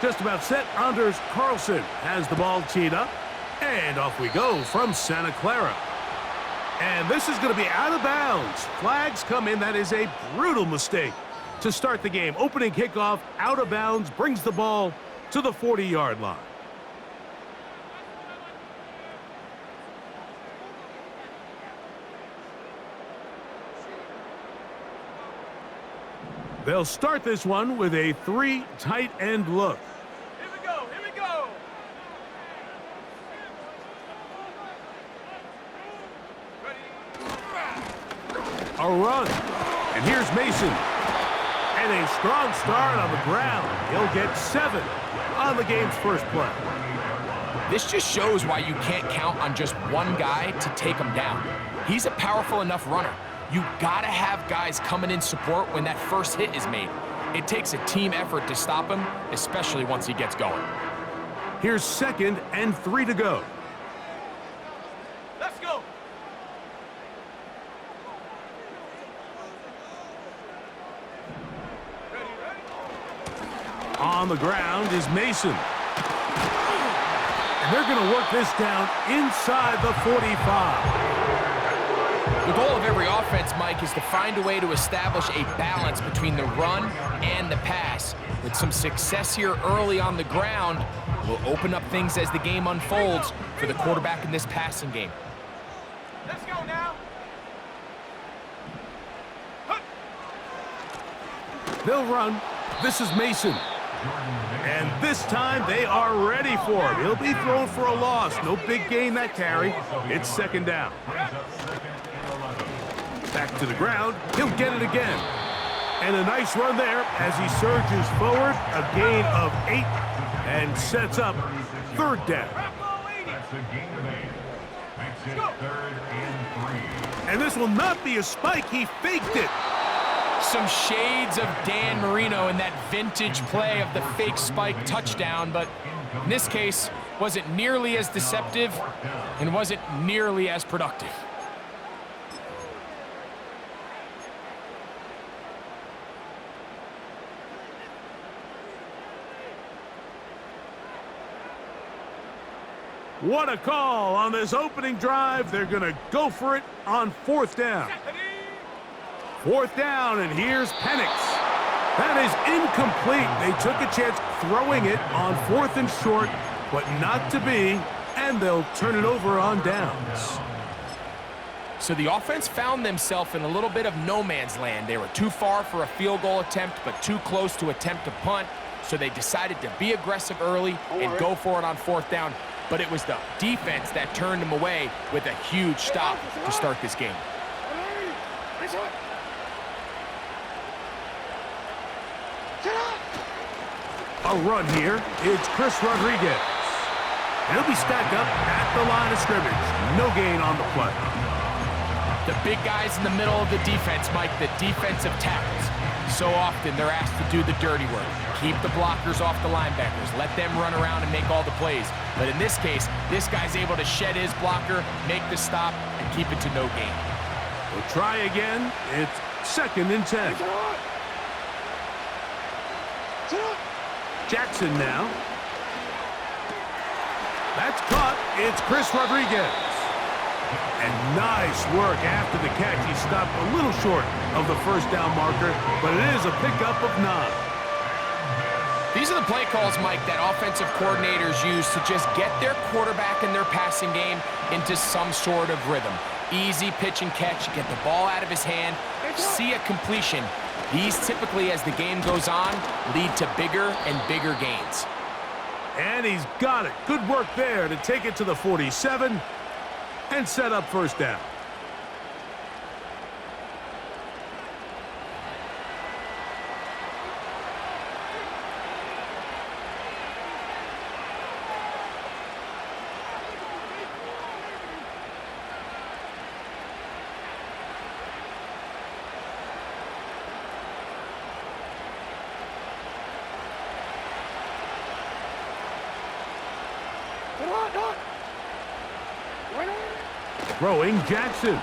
Just about set. Anders Carlson has the ball teed up. And off we go from Santa Clara. And this is going to be out of bounds. Flags come in. That is a brutal mistake to start the game. Opening kickoff, out of bounds, brings the ball to the 40-yard line. They'll start this one with a 3 tight end look. Here we go, here we go. A run. And here's Mason. And a strong start on the ground. He'll get 7 on the game's first play. This just shows why you can't count on just one guy to take him down. He's a powerful enough runner. You gotta have guys coming in support when that first hit is made. It takes a team effort to stop him, especially once he gets going. Here's 2nd and 3 to go. Let's go. On the ground is Mason. And they're going to work this down inside the 45. The goal of every offense, Mike, is to find a way to establish a balance between the run and the pass. With some success here early on the ground, will open up things as the game unfolds for the quarterback in this passing game. Let's go now. They'll run. This is Mason. And this time they are ready for him. He'll be thrown for a loss. No big gain that carry. It's 2nd down. Back to the ground. He'll get it again. And a nice run there as he surges forward. A gain of 8 and sets up 3rd down. And this will not be a spike. He faked it. Some shades of Dan Marino in that vintage play of the fake spike touchdown, but in this case, wasn't nearly as deceptive and wasn't nearly as productive. What a call on this opening drive. They're going to go for it on 4th down. 4th down, and here's Penix. That is incomplete. They took a chance throwing it on 4th and short, but not to be, and they'll turn it over on downs. So the offense found themselves in a little bit of no man's land. They were too far for a field goal attempt, but too close to attempt a punt, so they decided to be aggressive early and go for it on 4th down. But it was the defense that turned them away with a huge stop to start this game. A run here. It's Chris Rodriguez. He'll be stacked up at the line of scrimmage. No gain on the play. The big guys in the middle of the defense, Mike, the defensive tackles. So often they're asked to do the dirty work. Keep the blockers off the linebackers. Let them run around and make all the plays. But in this case, this guy's able to shed his blocker, make the stop, and keep it to no gain. We'll try again. It's 2nd and 10. Jackson now. That's caught. It's Chris Rodriguez. And nice work after the catch. He stopped a little short of the 1st down marker, but it is a pickup of 9. These are the play calls, Mike, that offensive coordinators use to just get their quarterback and their passing game into some sort of rhythm. Easy pitch and catch, get the ball out of his hand, see a completion. These typically, as the game goes on, lead to bigger and bigger gains. And he's got it. Good work there to take it to the 47 and set up 1st down. Throwing Jackson.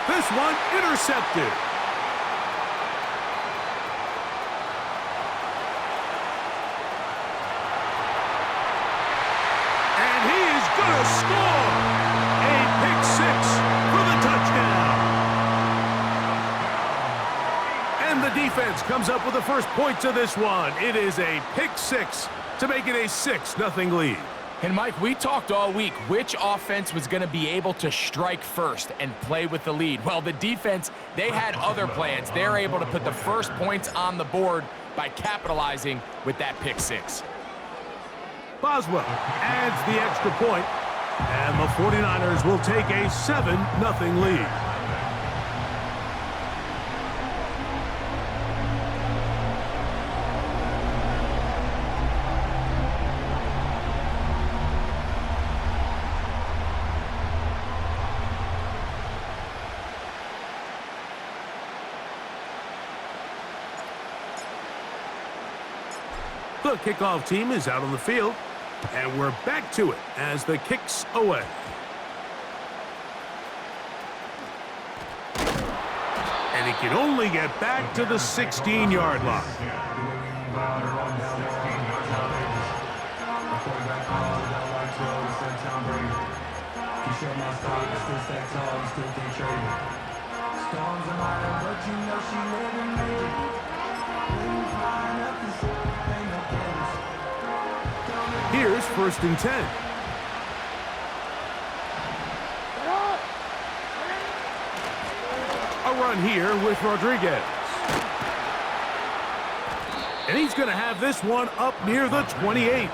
This one intercepted. defense comes up with the first points of this one. It is a pick six to make it a 6-0 lead. And Mike, we talked all week which offense was going to be able to strike first and play with the lead. Well, the defense, they had other plans. They're able to put the first points on the board by capitalizing with that pick six. Boswell adds the extra point, and the 49ers will take a 7-0 lead. The kickoff team is out on the field, and we're back to it as the kick's away. And he can only get back to the 16-yard line. Here's 1st and 10. A run here with Rodriguez. And he's going to have this one up near the 28.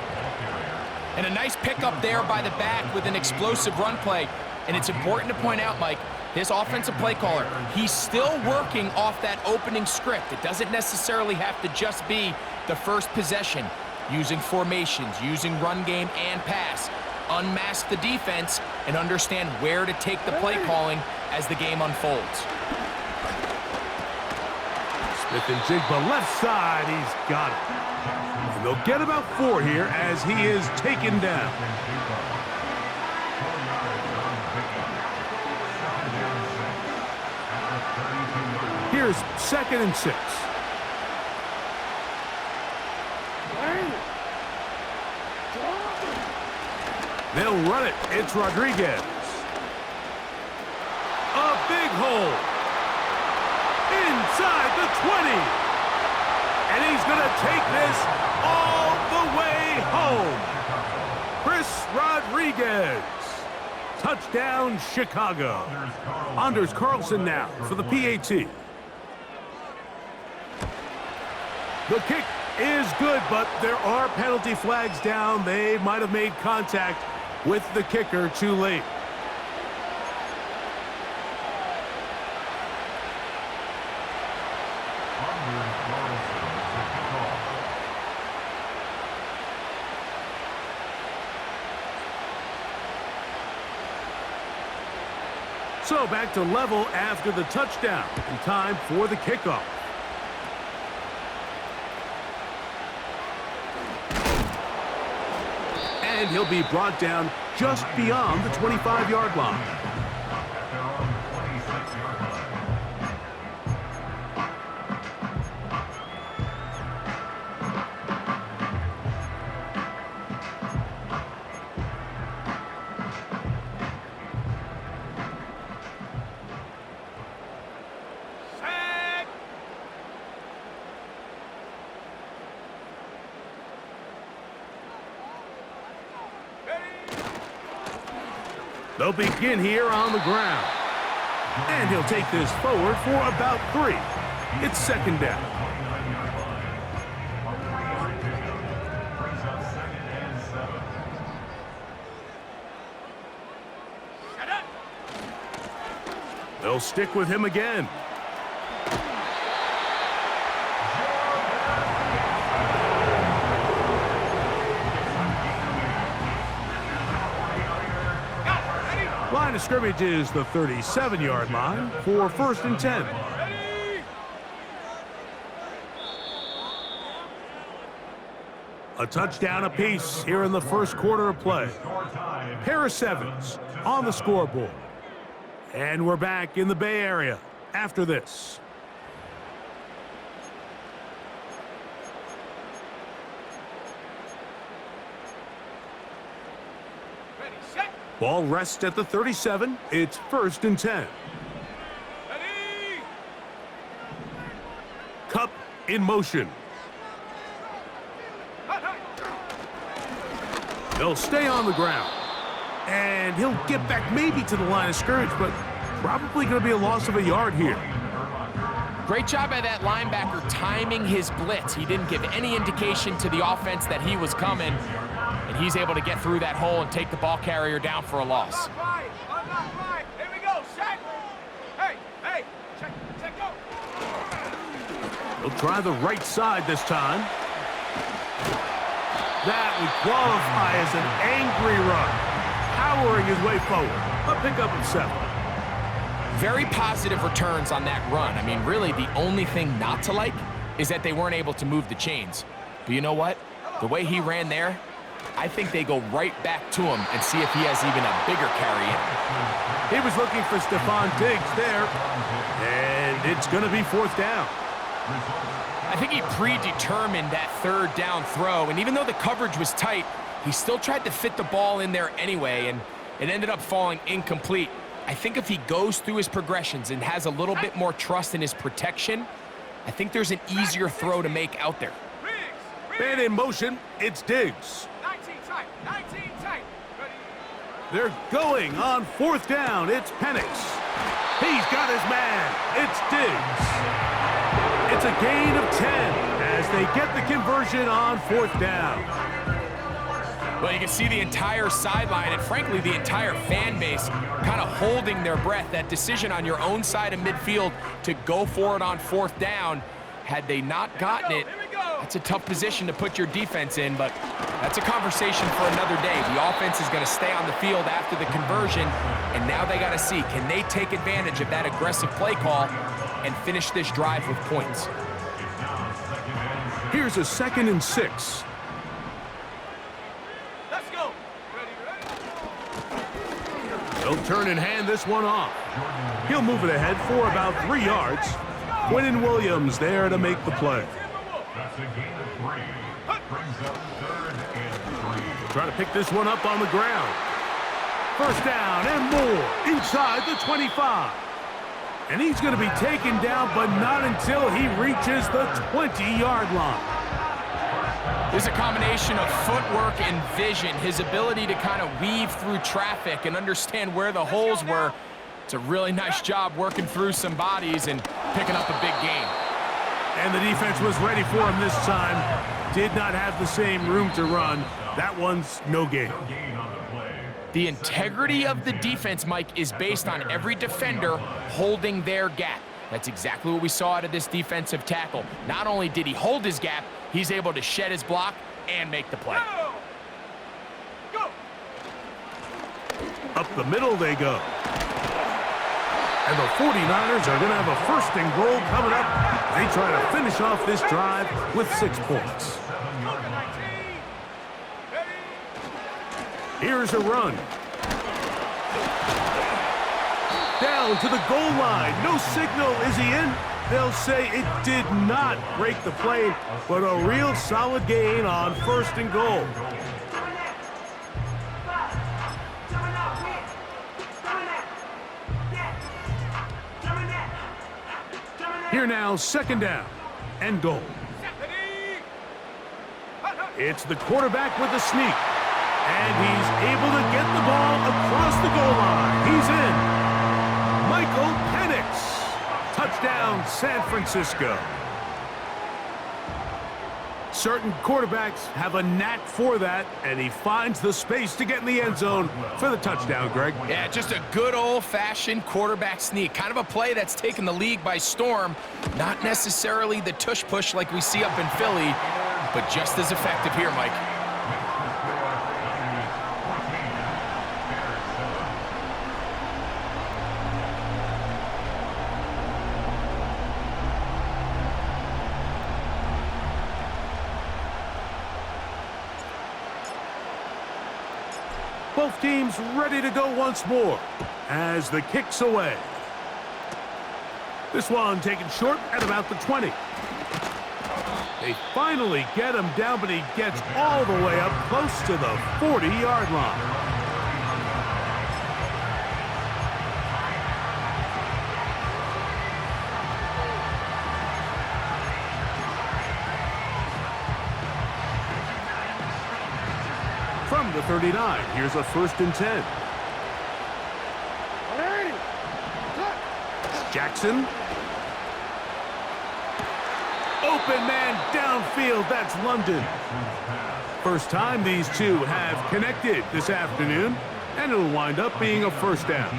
And a nice pickup there by the back with an explosive run play. And it's important to point out, Mike, this offensive play caller, he's still working off that opening script. It doesn't necessarily have to just be the first possession. Using formations, using run game and pass. Unmask the defense and understand where to take the play calling as the game unfolds. Smith-Njigba left side, he's got it. And they'll get about 4 here as he is taken down. Here's 2nd and 6. They'll run it. It's Rodriguez. A big hole. Inside the 20. And he's going to take this all the way home. Chris Rodriguez. Touchdown, Chicago. Anders Carlson now for the PAT. The kick is good, but there are penalty flags down. They might have made contact with the kicker too late. So back to level after the touchdown, and time for the kickoff. And he'll be brought down just beyond the 25-yard line. They'll begin here on the ground. And he'll take this forward for about 3. It's 2nd down. They'll stick with him again. Line of scrimmage is the 37-yard line for 1st and 10. A touchdown apiece here in the first quarter of play. Pair of 7s on the scoreboard. And we're back in the Bay Area after this. Ball rests at the 37. It's 1st and 10. Ready. Cup in motion. They'll stay on the ground. And he'll get back maybe to the line of scrimmage, but probably going to be a loss of a yard here. Great job by that linebacker timing his blitz. He didn't give any indication to the offense that he was coming, and he's able to get through that hole and take the ball carrier down for a loss. Unlock right. Here we go. Set. Hey. Check, go. He'll try the right side this time. That would qualify as an angry run, powering his way forward. A pickup of 7. Very positive returns on that run. I mean, really, the only thing not to like is that they weren't able to move the chains. But you know what? The way he ran there, I think they go right back to him and see if he has even a bigger carry in him. He was looking for Stephon Diggs there, and it's going to be 4th down. I think he predetermined that 3rd down throw, and even though the coverage was tight, he still tried to fit the ball in there anyway, and it ended up falling incomplete. I think if he goes through his progressions and has a little bit more trust in his protection, I think there's an easier throw to make out there. Man in motion, it's Diggs. 19 tight. Ready. They're going on 4th down. It's Penix. He's got his man. It's Diggs. It's a gain of 10 as they get the conversion on 4th down. Well, you can see the entire sideline and, frankly, the entire fan base kind of holding their breath. That decision on your own side of midfield to go for it on 4th down, had they not gotten it, that's a tough position to put your defense in, but that's a conversation for another day. The offense is going to stay on the field after the conversion, and now they got to see, can they take advantage of that aggressive play call and finish this drive with points? Here's a 2nd and 6. Let's go. Ready. They'll turn and hand this one off. He'll move it ahead for about 3 yards. Quinnen Williams there to make the play. That's a gain of 3. Brings up 3rd and 3. Trying to pick this one up on the ground. 1st down and more inside the 25. And he's going to be taken down, but not until he reaches the 20-yard line. There's a combination of footwork and vision, his ability to kind of weave through traffic and understand where the holes were. It's a really nice job working through some bodies and picking up a big gain. And the defense was ready for him this time. Did not have the same room to run. That one's no gain. The integrity of the defense, Mike, is based on every defender holding their gap. That's exactly what we saw out of this defensive tackle. Not only did he hold his gap, he's able to shed his block and make the play. Go. Up the middle they go. And the 49ers are going to have a 1st and goal coming up. They try to finish off this drive with 6 points. Here's a run. Down to the goal line. No signal. Is he in? They'll say it did not break the play, but a real solid gain on 1st and goal. Here now, 2nd down and goal. It's the quarterback with the sneak. And he's able to get the ball across the goal line. He's in. Michael Penix. Touchdown, San Francisco. Certain quarterbacks have a knack for that, and he finds the space to get in the end zone for the touchdown, Greg. Yeah, just a good old-fashioned quarterback sneak. Kind of a play that's taken the league by storm. Not necessarily the tush-push like we see up in Philly, but just as effective here, Mike. Both teams ready to go once more as the kick's away. This one taken short at about the 20. They finally get him down, but he gets all the way up close to the 40-yard line. From the 39, here's a 1st and 10. Jackson. Open man downfield. That's London. First time these two have connected this afternoon, and it'll wind up being a 1st down.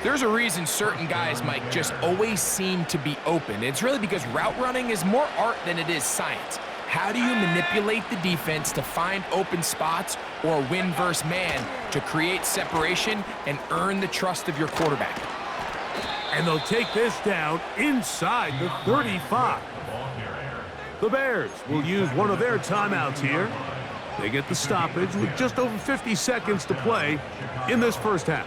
There's a reason certain guys, Mike, just always seem to be open. It's really because route running is more art than it is science. How do you manipulate the defense to find open spots or win versus man to create separation and earn the trust of your quarterback? And they'll take this down inside the 35. The Bears will use one of their timeouts here. They get the stoppage with just over 50 seconds to play in this 1st half.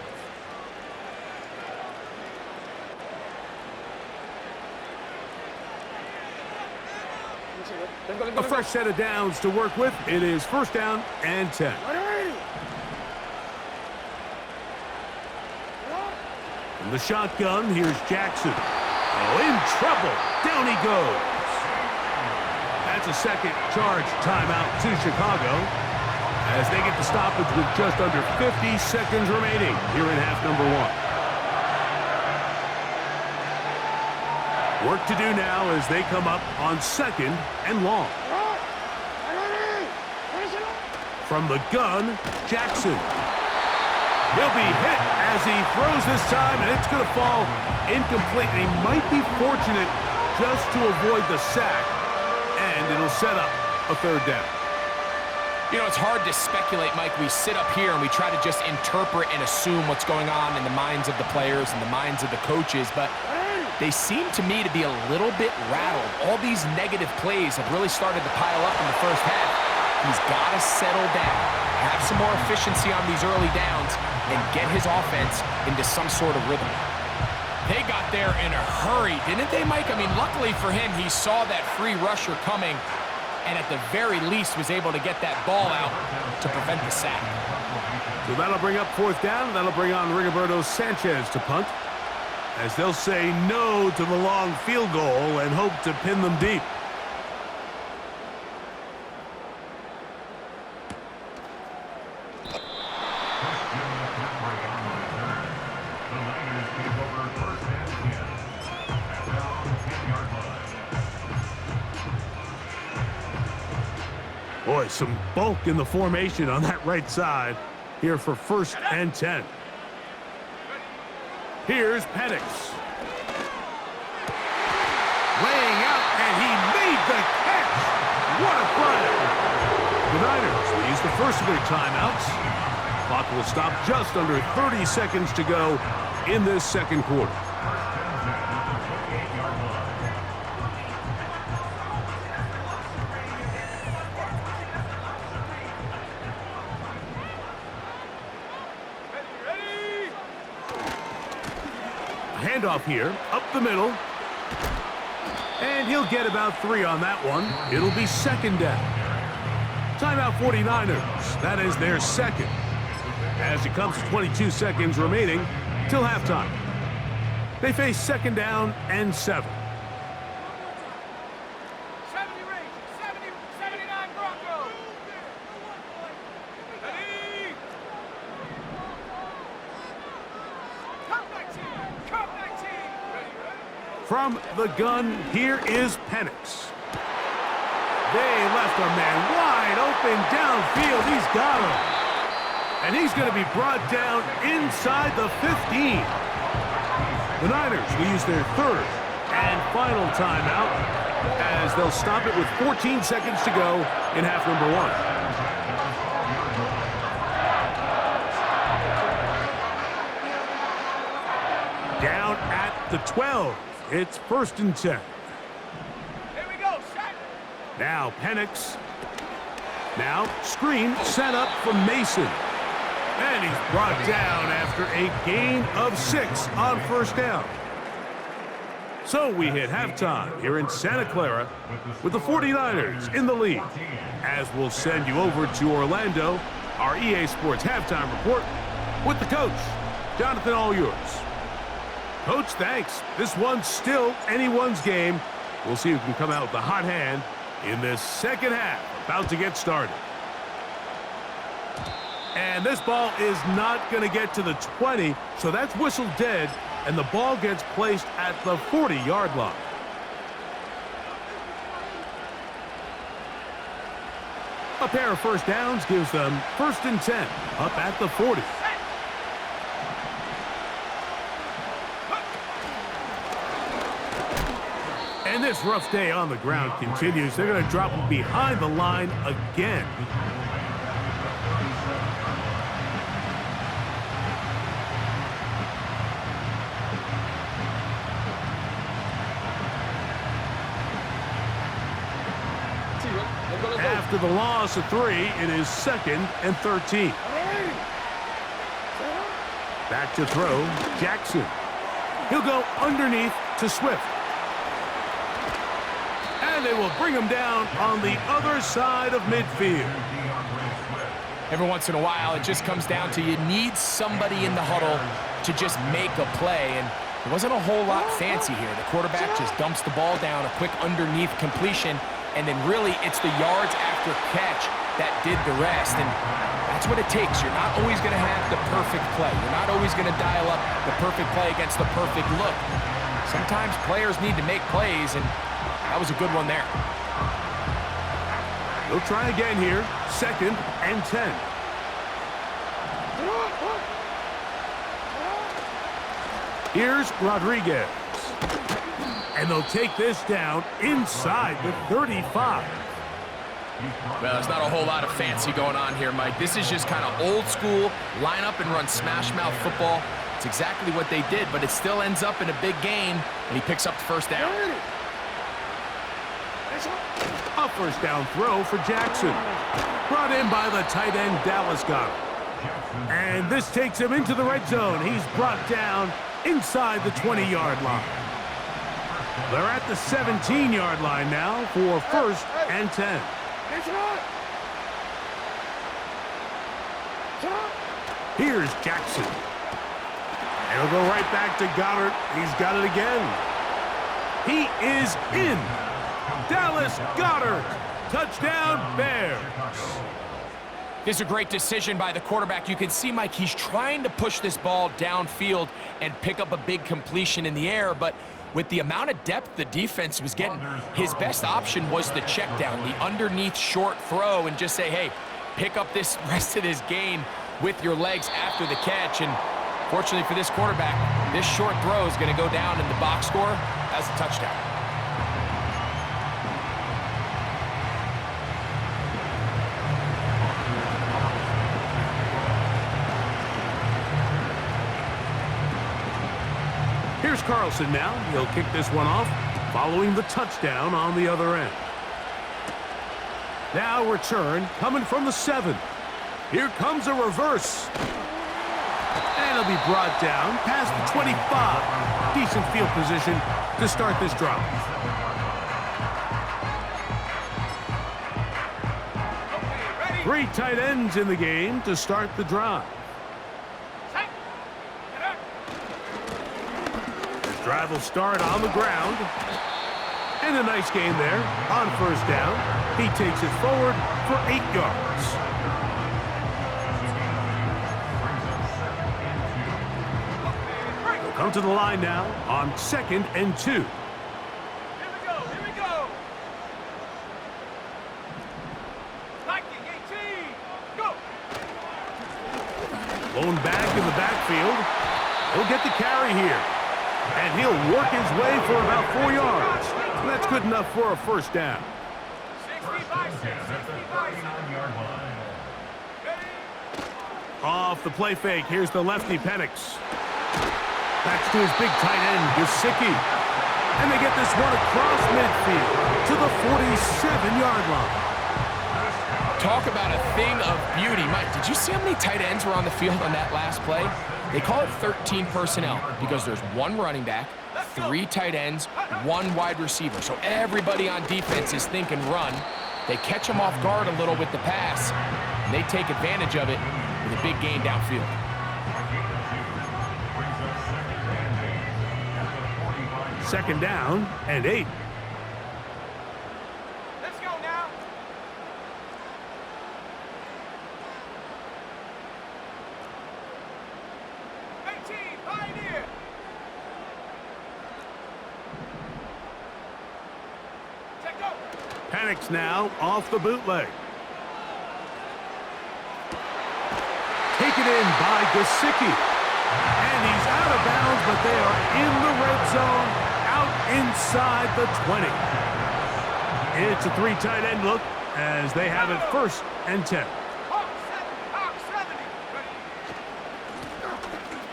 A fresh set of downs to work with. It is 1st down and 10. From the shotgun, here's Jackson. Oh, in trouble. Down he goes. That's a second charge timeout to Chicago as they get the stoppage with just under 50 seconds remaining here in half number 1. Work to do now as they come up on 2nd and long. From the gun, Jackson. He'll be hit as he throws this time, and it's going to fall incomplete. And he might be fortunate just to avoid the sack, and it'll set up a 3rd down. You know, it's hard to speculate, Mike. We sit up here and we try to just interpret and assume what's going on in the minds of the players and the minds of the coaches, but they seem to me to be a little bit rattled. All these negative plays have really started to pile up in the 1st half. He's got to settle down, have some more efficiency on these early downs, and get his offense into some sort of rhythm. They got there in a hurry, didn't they, Mike? I mean, luckily for him, he saw that free rusher coming, and at the very least was able to get that ball out to prevent the sack. So that'll bring up 4th down. That'll bring on Rigoberto Sanchez to punt, as they'll say no to the long field goal and hope to pin them deep. Boy, some bulk in the formation on that right side here for 1st and 10. Here's Penix. Laying out, and he made the catch. What a play. The Niners will use the first of their timeouts. Clock will stop just under 30 seconds to go in this 2nd quarter. Handoff here, up the middle. And he'll get about 3 on that one. It'll be 2nd down. Timeout 49ers. That is their 2nd. As it comes to 22 seconds remaining till halftime. They face 2nd down and 7. 70 range, 70, 79 Broncos. Ready? Come 19, come 19. Ready? From the gun, here is Penix. They left a man wide open downfield. He's got him. And he's going to be brought down inside the 15. The Niners will use their 3rd and final timeout as they'll stop it with 14 seconds to go in half number 1. Down at the 12. It's 1st and 10. Here we go, set. Now Penix. Now screen set up from Mason. And he's brought down after a gain of 6 on 1st down. So we hit halftime here in Santa Clara with the 49ers in the lead. As we'll send you over to Orlando, our EA Sports halftime report with the coach, Jonathan, all yours. Coach, thanks. This one's still anyone's game. We'll see who can come out with the hot hand in this 2nd half. About to get started. And this ball is not going to get to the 20, so that's whistled dead, and the ball gets placed at the 40-yard line. A pair of first downs gives them 1st and 10, up at the 40. And this rough day on the ground continues. They're going to drop him behind the line again. After the loss of 3, it is 2nd and 13. Back to throw, Jackson. He'll go underneath to Swift. And they will bring him down on the other side of midfield. Every once in a while, it just comes down to you need somebody in the huddle to just make a play. And it wasn't a whole lot fancy here. The quarterback just dumps the ball down, a quick underneath completion, and then really it's the yards after catch that did the rest. And that's what it takes. You're not always going to have the perfect play. You're not always going to dial up the perfect play against the perfect look. Sometimes players need to make plays, and that was a good one there. They'll try again here. 2nd and 10. Here's Rodriguez. And they'll take this down inside the 35. Well, there's not a whole lot of fancy going on here, Mike. This is just kind of old school, line up and run smash mouth football. It's exactly what they did, but it still ends up in a big gain, and he picks up the first down. A first down throw for Jackson. Brought in by the tight end, Dallas Goedert. And this takes him into the red zone. He's brought down inside the 20-yard line. They're at the 17-yard line now for 1st and 10. Here's Jackson. And he'll go right back to Goedert. He's got it again. He is in. Dallas Goedert. Touchdown, Bears. This is a great decision by the quarterback. You can see, Mike, he's trying to push this ball downfield and pick up a big completion in the air, but with the amount of depth the defense was getting, his best option was the check down, the underneath short throw, and just say, hey, pick up this rest of this gain with your legs after the catch. And fortunately for this quarterback, this short throw is going to go down in the box score as a touchdown. Here's Carlson now. He'll kick this one off, following the touchdown on the other end. Now return coming from the 7. Here comes a reverse. And it'll be brought down past the 25. Decent field position to start this drive. Okay, ready? 3 tight ends in the game to start the drive. Drive will start on the ground. And a nice gain there on first down. He takes it forward for 8 yards. They'll come to the line now on 2nd and 2. Here we go, here we go. Liking 18, go. Blown back in the backfield. He'll get the carry here. And he'll work his way for about 4 yards. And that's good enough for a first down. 60 by 6, 60 by 6. Ready? Off the play fake, here's the lefty, Penix. Backs to his big tight end, Gesicki. And they get this one across midfield to the 47-yard line. Talk about a thing of beauty. Mike, did you see how many tight ends were on the field on that last play? They call it 13 personnel because there's 1 running back, 3 tight ends, 1 wide receiver. So everybody on defense is thinking run. They catch them off guard a little with the pass, and they take advantage of it with a big gain downfield. Second down and 8. Let's go now. Penix now off the bootleg. Taken in by Gesicki. And he's out of bounds, but they are in the red zone, out inside the 20. It's a 3 tight end look as they have it 1st and 10.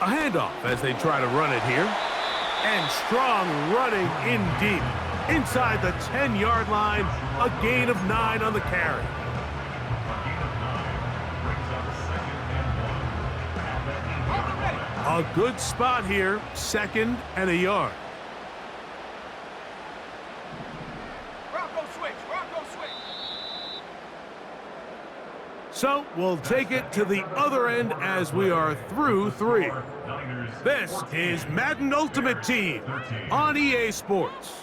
A handoff as they try to run it here. And strong running in deep. Inside the 10-yard line, a gain of 9 on the carry. A good spot here, 2nd and a yard. Rocco switch, Rocco switch. So we'll take it to the other end as we are through 3. This is Madden Ultimate Team on EA Sports.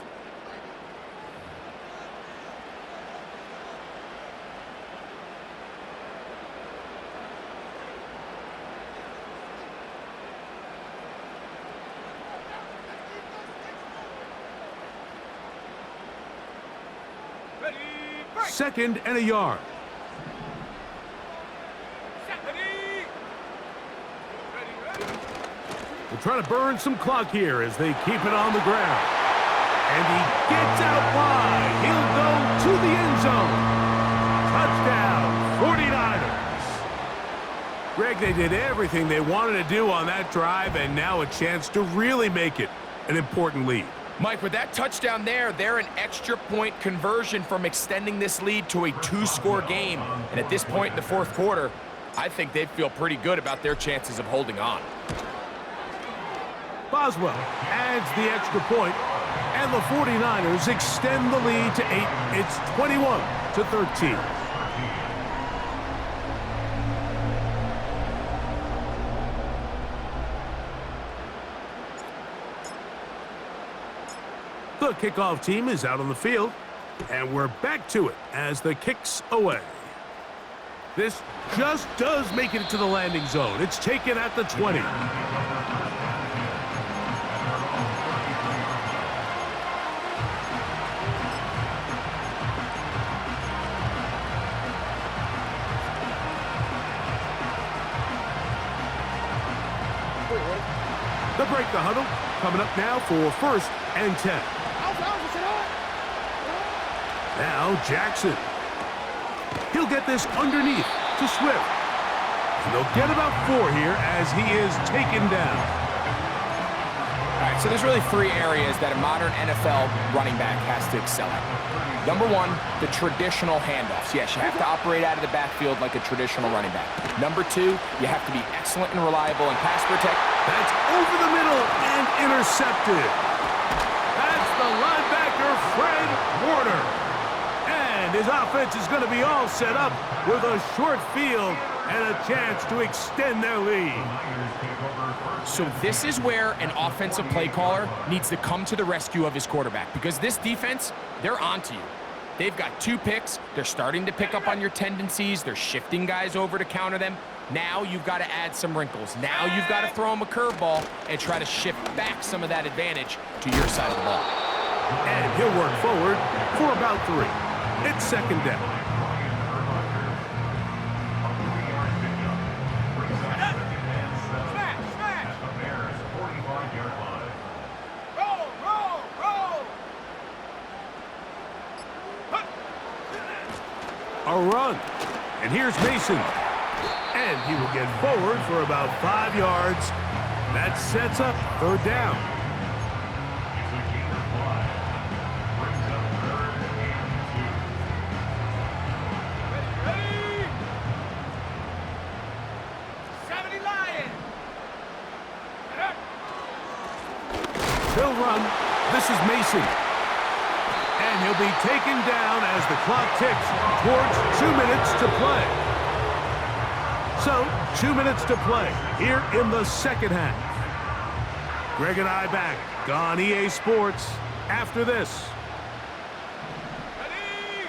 Ready, break. 2nd and a yard. Ready. Ready. They're trying to burn some clock here as they keep it on the ground. And he gets out wide. He'll go to the end zone. Touchdown, 49ers. Greg, they did everything they wanted to do on that drive, and now a chance to really make it an important lead. Mike, with that touchdown there, they're an extra point conversion from extending this lead to a 2-score game. And at this point in the 4th quarter, I think they'd feel pretty good about their chances of holding on. Boswell adds the extra point, and the 49ers extend the lead to 8. It's 21-13. The kickoff team is out on the field, and we're back to it as the kick's away. This just does make it to the landing zone. It's taken at the 20. They'll break the huddle. Coming up now for 1st and 10. Now Jackson. He'll get this underneath to Swift. And they'll get about 4 here as he is taken down. All right, so there's really 3 areas that a modern NFL running back has to excel at. Number 1, the traditional handoffs. Yes, you have to operate out of the backfield like a traditional running back. Number 2, you have to be excellent and reliable in pass protect. That's over the middle and intercepted. That's the linebacker, Fred Warner. And his offense is going to be all set up with a short field and a chance to extend their lead. So this is where an offensive play caller needs to come to the rescue of his quarterback, because this defense, they're onto you. They've got 2 picks. They're starting to pick up on your tendencies. They're shifting guys over to counter them. Now you've got to add some wrinkles. Now you've got to throw them a curveball and try to shift back some of that advantage to your side of the ball. And he'll work forward for about 3. It's 2nd down. A run. And here's Mason. And he will get forward for about 5 yards. That sets up 3rd down. Ready. 70 Lions. He'll run. This is Mason. And he'll be taken down as the clock ticks towards 2 minutes to play. So, 2 minutes to play here in the 2nd half. Greg and I back on EA Sports after this. Ready.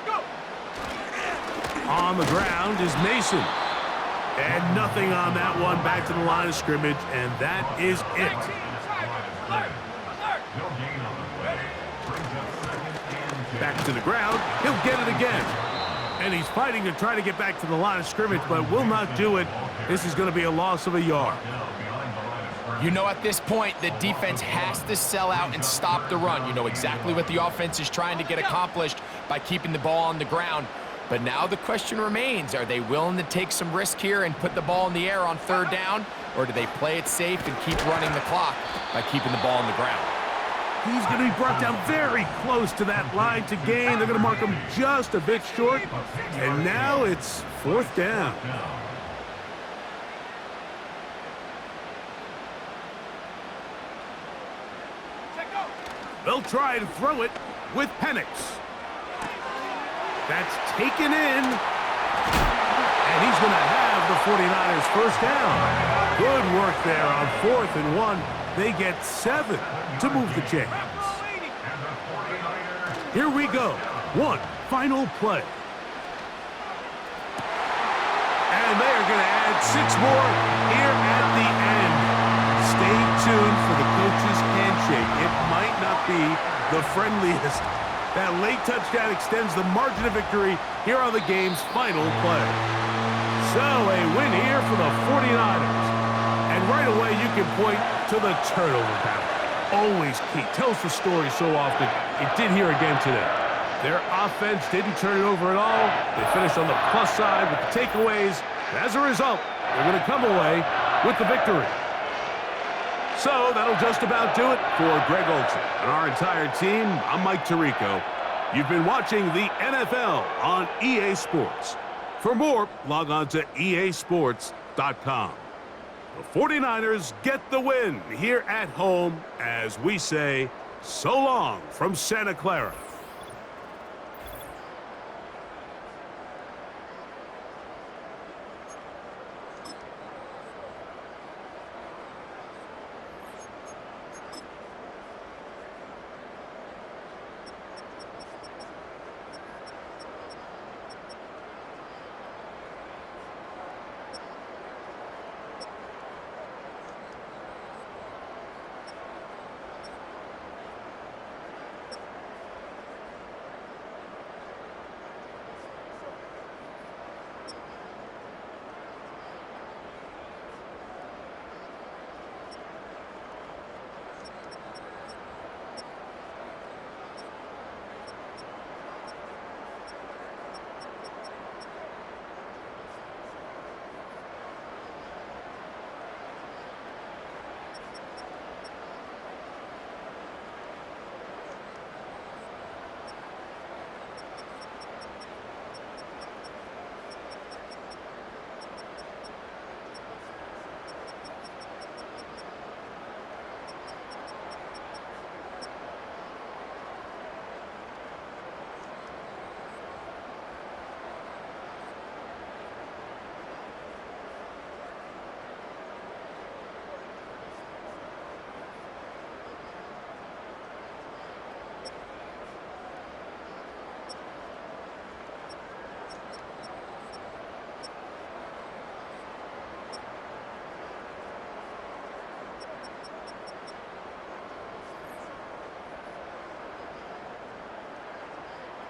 Go. On the ground is Mason. And nothing on that one. Back to the line of scrimmage, and that is it. Alert. Alert. back to the ground. He'll get it again. And he's fighting to try to get back to the line of scrimmage, but will not do it. This is going to be a loss of a yard. You know, at this point, the defense has to sell out and stop the run. You know exactly what the offense is trying to get accomplished by keeping the ball on the ground. But now the question remains, are they willing to take some risk here and put the ball in the air on third down? Or do they play it safe and keep running the clock by keeping the ball on the ground? He's going to be brought down very close to that line to gain. They're going to mark him just a bit short. And now it's fourth down. They'll try and throw it with Penix. That's taken in. And he's going to have the 49ers first down. Good work there on 4th and 1. They get 7 to move the chains. Here we go. One final play. And they are going to add 6 more here at the end. Stay tuned for the coach's handshake. It might not be the friendliest. That late touchdown extends the margin of victory here on the game's final play. So a win here for the 49ers. And right away you can point to the turnover battle. Always key. Tells the story so often. It did here again today. Their offense didn't turn it over at all. They finished on the plus side with the takeaways. And as a result, they're going to come away with the victory. So that'll just about do it for Greg Olsen and our entire team. I'm Mike Tirico. You've been watching the NFL on EA Sports. For more, log on to easports.com. The 49ers get the win here at home as we say so long from Santa Clara.